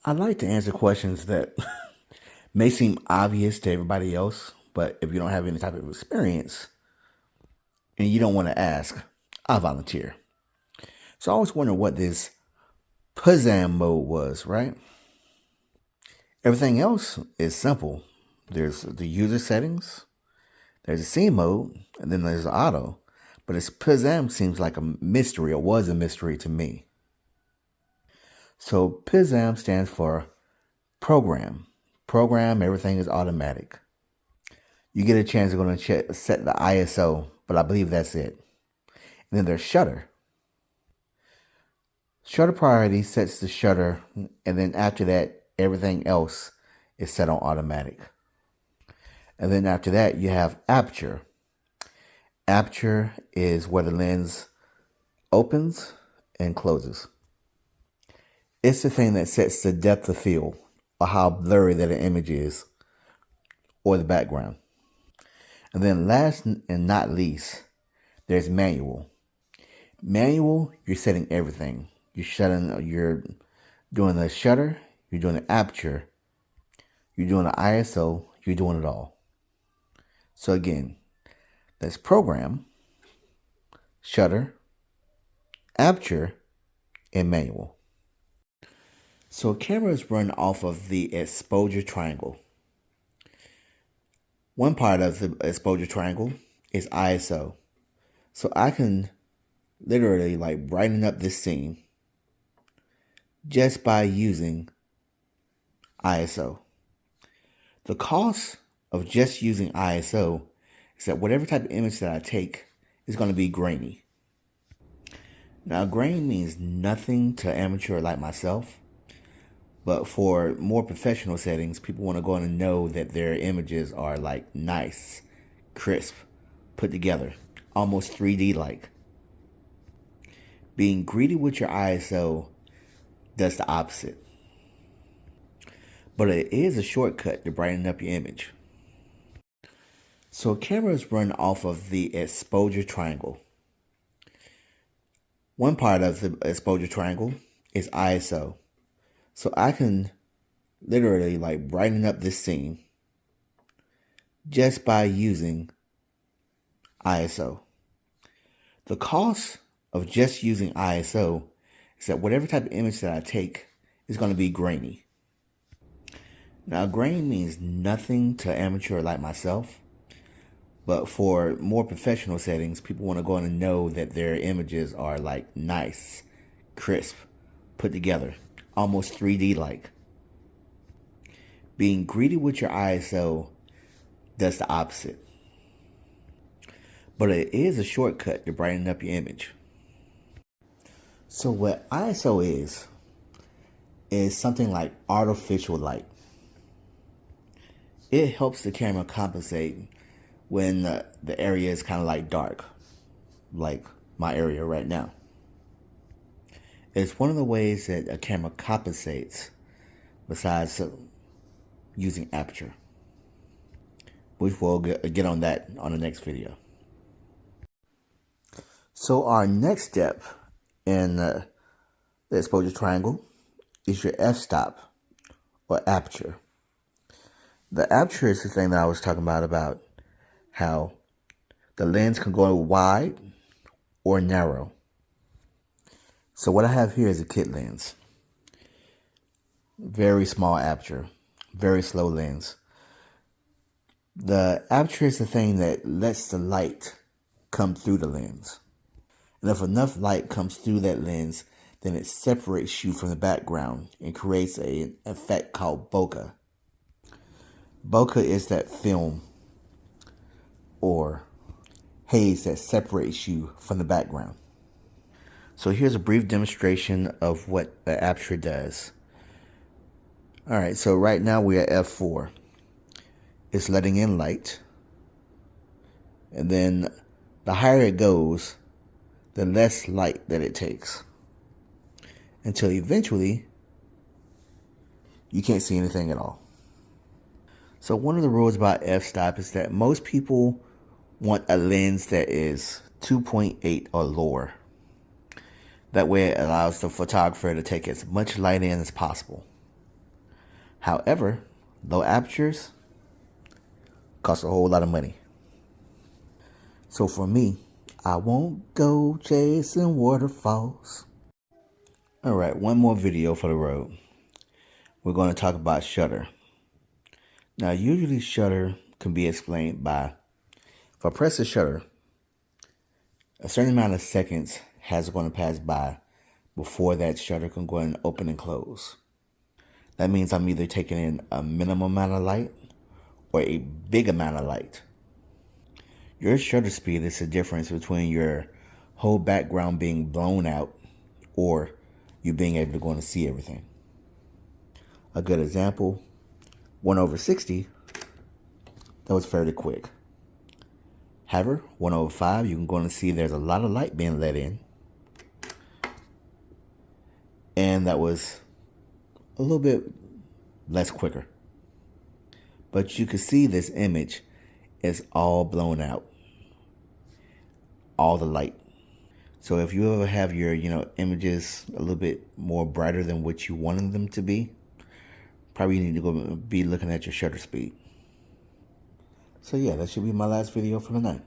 I'd like to answer questions that may seem obvious to everybody else, but if you don't have any type of experience and you don't want to ask, I'll volunteer. So I always wonder what this PSAM mode was, right? Everything else is simple. There's the user settings, there's a scene mode, and then there's auto. But this PSAM seems like a mystery, or was a mystery to me. So PSAM stands for program. Program, everything is automatic. You get a chance to go and set the ISO, but I believe that's it. And then there's shutter. Shutter priority sets the shutter, and then after that, everything else is set on automatic. And then after that, you have aperture. Aperture is where the lens opens and closes. It's the thing that sets the depth of field, or how blurry that an image is, or the background. And then last and not least, there's manual. Manual, you're setting everything. You're doing the shutter, you're doing the aperture, you're doing the ISO, you're doing it all. So again, that's program, shutter, aperture, and manual. So cameras run off of the exposure triangle. One part of the exposure triangle is ISO. So I can literally brighten up this scene just by using ISO. The cost of just using ISO is that whatever type of image that I take is going to be grainy. Now, grain means nothing to amateur like myself, but for more professional settings, people want to go in and know that their images are nice, crisp, put together, almost 3D like. Being greedy with your ISO does the opposite. But it is a shortcut to brighten up your image. So cameras run off of the exposure triangle. One part of the exposure triangle is ISO. So I can literally brighten up this scene just by using ISO. The cost of just using ISO is that whatever type of image that I take is going to be grainy. Now, grain means nothing to amateur like myself, but for more professional settings, people want to go in and know that their images are nice, crisp, put together, almost 3D like. Being greedy with your ISO does the opposite. But it is a shortcut to brighten up your image. So what ISO is something like artificial light. It helps the camera compensate when the area is kind of dark, like my area right now. It's one of the ways that a camera compensates besides using aperture, which we'll get on that on the next video. So our next step in the exposure triangle is your f-stop, or aperture. The aperture is the thing that I was talking about how the lens can go wide or narrow. So what I have here is a kit lens. Very small aperture, very slow lens. The aperture is the thing that lets the light come through the lens. And if enough light comes through that lens, then it separates you from the background and creates an effect called bokeh. Bokeh is that film or haze that separates you from the background. So here's a brief demonstration of what the aperture does. Alright, so right now we're at f4. It's letting in light. And then the higher it goes, the less light that it takes. Until eventually, you can't see anything at all. So one of the rules about f-stop is that most people want a lens that is 2.8 or lower. That way it allows the photographer to take as much light in as possible. However, low apertures cost a whole lot of money. So for me, I won't go chasing waterfalls. Alright, one more video for the road. We're going to talk about shutter. Now, usually shutter can be explained by, if I press the shutter, a certain amount of seconds has going to pass by before that shutter can go and open and close. That means I'm either taking in a minimum amount of light or a big amount of light. Your shutter speed is the difference between your whole background being blown out or you being able to go and see everything. A good example, 1/60, that was fairly quick. However, 1/5, you can go and see there's a lot of light being let in. And that was a little bit less quicker. But you can see this image is all blown out. All the light. So if you ever have your, images a little bit more brighter than what you wanted them to be, probably need to go be looking at your shutter speed. So yeah, that should be my last video for the night.